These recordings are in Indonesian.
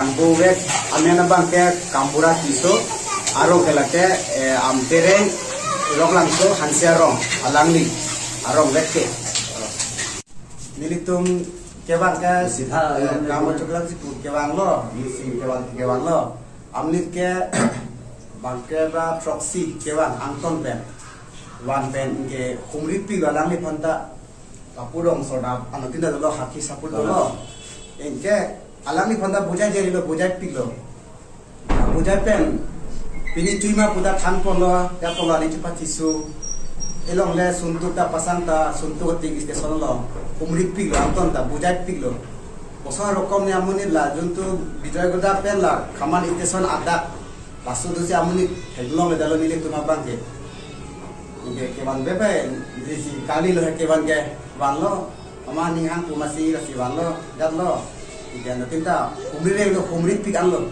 Angkuwek amena bangke kampura tiso aro kelake amtere rong langso hansia rong alangni arong leke nilitum kebang ke sitha kamu coklat si kebang lo isi kebang lo amnit ke bangke ba proxy kebang angton pen wan pen ke humrit pi alangni phanta kapurong soda anotinda lo haki sapul lo enke alangni phanda bujai jeri lo bujai piglo bujai pen pini tuima puda than polo ya polo ni chupatisu elong le suntu ta pasanta suntu ting station lo umri piglo anton ta bujai piglo osa rokom ni amuni la juntu bijoy goda pen la khaman station ada pasu tu si amuni helong le dalo ni tuma bangke ke ban bebe disi kali lo ke ban ke ban lo amani hang pumasi la si ban lo jat lo ikan nanti kita umri lo umri pikan lo,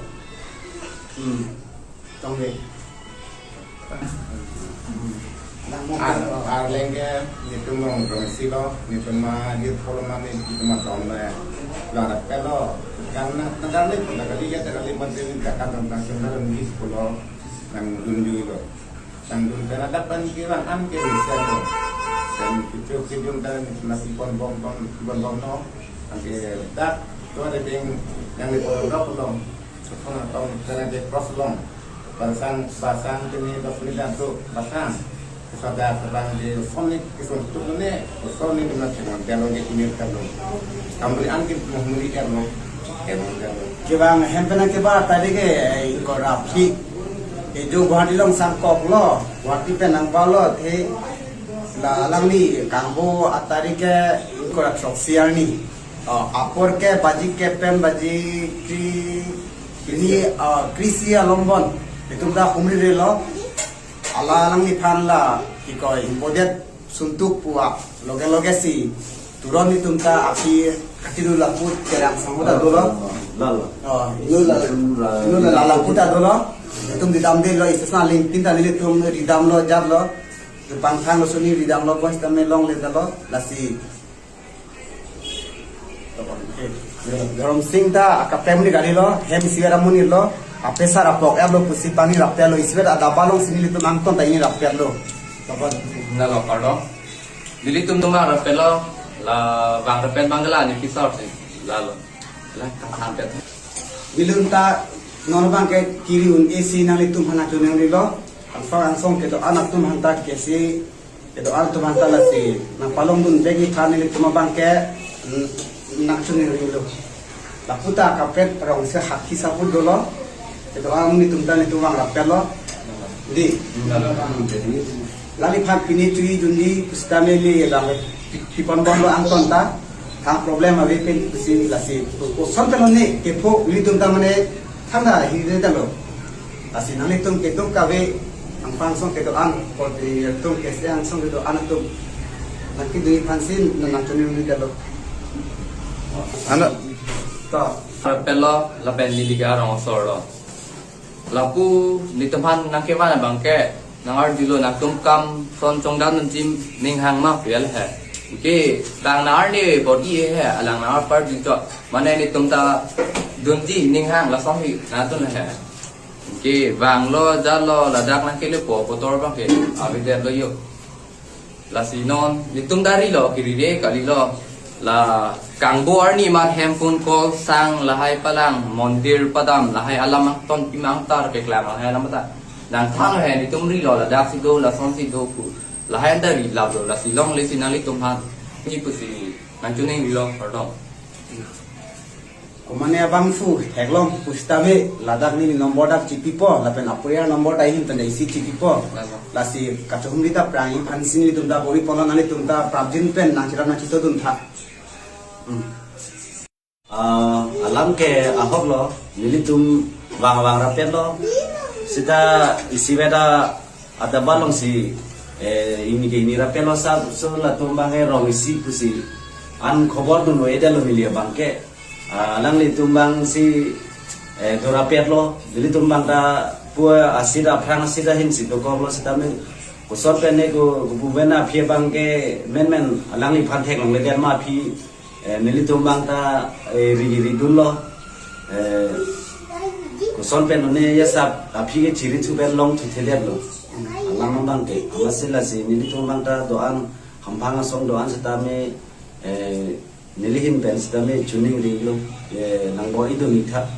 tongge. Arlengke itu mengpromisi lo, itu mah di kolom itu mah tongge. Lalu kalau karena negara ini negara dia negara menteri negara tentang sebenarnya di sekolah yang dunju itu, yang dunju ada penkiran anke bisa lo, dan itu kejung dan nasi bom no, anke dak. Itu ada yang dipotong long, potong karena dia cross long, basang ini dokumen itu basang, terus ada terang di sonik itu ini, sonik itu nanti kalau ini kalau kambing angin menghuni kalau kebang hempena kebang tadi ke ikut rapi, itu buat dilong sangkok lo, waktu penang balot, lalang ni kambo atari ke ikut sosial ni. Apor ke baji ke pen baji ini krisi alombon itu dah humri relo ala lang ni phan la ikoi impodet suntuk puak loge si turon itu ta api katiru laput kerang samuda dolo inu la laputa dolo itu di dam de lo isna ling tinta lili tum di dam lo jar lo pangkhang lo suni di dam lo bos tame long le dalo lasi Garam sing ta akapem ni gari lo hem siara muni lo apesar apok lo pusi pani rapya lo isber ada balong sini itu nangton ta ini rapya lo kapan nalo kardo dili tum tum rapya lo la bang rapya bangla ni pisor sih lalo la kapan pet bilun ta non bang ke kiri un esi nali tum hana tuneng lo alfa ansong ke to anak tum hanta ke si ke to al tum hanta la si na palong dun begi khani tum bang ke nak cuni rindu, laputa kapet orang se haki sapul dolo, itu orang ni tumtan itu orang rapel lo, di, lali phan pini cui jundi pustame li lalu pipon bondo angton ta, kang problem abe pen pusi lasi, kosan tenon ni kepo li tumtan mana, thanda hide dalo, lasi nali tum ketum kabe, ang pangsong ketum an, kodi tum kese angsong ketum anak tum, nanti dui pansin nak cuni rindu dalo. anak pelo la pen ni liga rong sor lo lapu ni tempan nang ke mana bangke nang ar dilo nak tum kam son chong dan jim ning hang ma pel hai ke dang nar ni body hai alang nar par di to mane ni tum ta dun ji ning hang la som hi na tun hai ke wang lo ja lo la dak nang ke le po tor bang ke abi de lo yo la sinon ni tum dari lo kiri re kali lo la kangbo arni ma handphone call sang lahai palang mondir padam lahai alam ton pimang tar ke klang lahai alam ta nang thang he ni tumri lo la dak si do la son si do ku lahai dari la do la silong le sinali tum han ni pusi nang chuning ni lo pardon Kumane abang fu heglong pustame ladak ni nomor dak cipipo lapen apuria nomor dahin tanda isi cipipo lasi kachumrita prang phansin ni tumda bori pola nani tumda prabjin pen nang chira na chito tum tha alam ke ahok lo nilitum wang rapet lo sita isi beda ada balong si ini rapet lo sa so la tumbang rong isi pusi an khobor dun eda lo milia bangke alang li tumbang si do rapet lo dili tumbang ta pua asida prang asida hin si to ko lo sita men ko sor pe ne ko bubena phie bangke men alang li phan thek long le den ma phi nili tumbang ta rigi dullo kuson pen one ya sab api ke ciri tu pen long tu theliat lo alam bang ke amasila si nili tu bang ta doan hampanga song doan setame nilihin pen setame tuning ring lo nang bo ido mitha